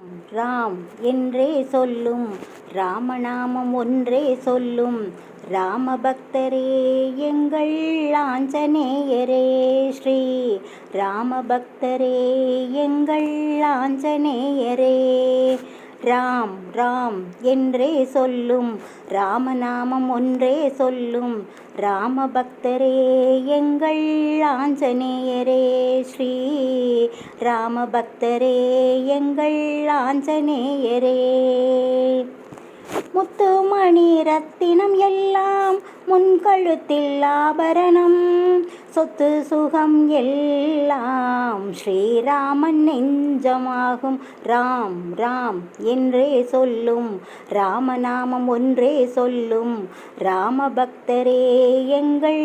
ராம் என்றே சொல்லும் ராமநாமம் ஒன்றே சொல்லும் ராமபக்தரே எங்கள் ஆஞ்சநேயரே ஸ்ரீ ராமபக்தரே எங்கள் ஆஞ்சநேயரே ராம் ராம் என்றே சொல்லும் ராமநாமம் ஒன்றே சொல்லும் ராமபக்தரே எங்கள் ஆஞ்சநேயரே ஸ்ரீ ராமபக்தரே எங்கள் ஆஞ்சநேயரே முத்துமணி ரத்தினம் எல்லாம் முன்கழுத்தில் ஆபரணம் சொத்து சுகம் எல்லாம் ஸ்ரீராமன் நெஞ்சமாகும் ராம் ராம் என்றே சொல்லும் ராமநாமம் ஒன்றே சொல்லும் ராமபக்தரே எங்கள்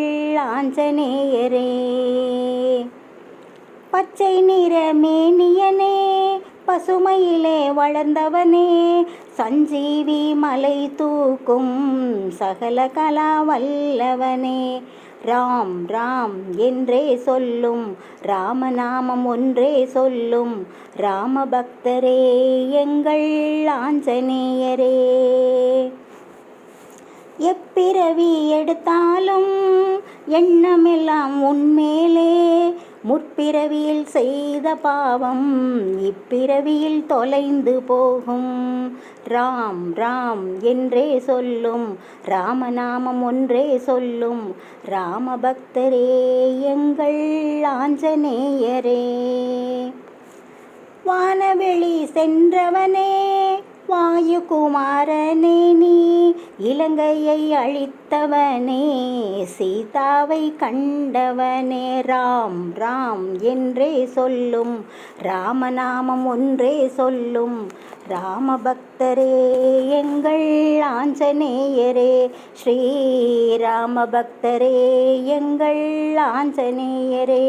ஆஞ்சநேயரே பச்சை நிற மேனியனே பசுமையிலே வளர்ந்தவனே சஞ்சீவி மலை தூக்கும் சகல கலா வல்லவனே ராம் ராம் என்றே சொல்லும் ராமநாமம் ஒன்றே சொல்லும் ராமபக்தரே எங்கள் ஆஞ்சநேயரே எப்பிறவி எடுத்தாலும் எண்ணமெல்லாம் உன்மேலே முற்பிறவியில் செய்த பாவம் இப்பிறவியில் தொலைந்து போகும் ராம் ராம் என்றே சொல்லும் ராமநாமம் ஒன்றே சொல்லும் ராமபக்தரே எங்கள் ஆஞ்சநேயரே வானவெளி சென்றவனே வாயுகுமாரனே நீ இலங்கையை அழித்தவனே சீதாவை கண்டவனே ராம் ராம் என்றே சொல்லும் ராமநாமம் ஒன்றே சொல்லும் ராமபக்தரே எங்கள் ஆஞ்சநேயரே ஸ்ரீ ராமபக்தரே எங்கள் ஆஞ்சநேயரே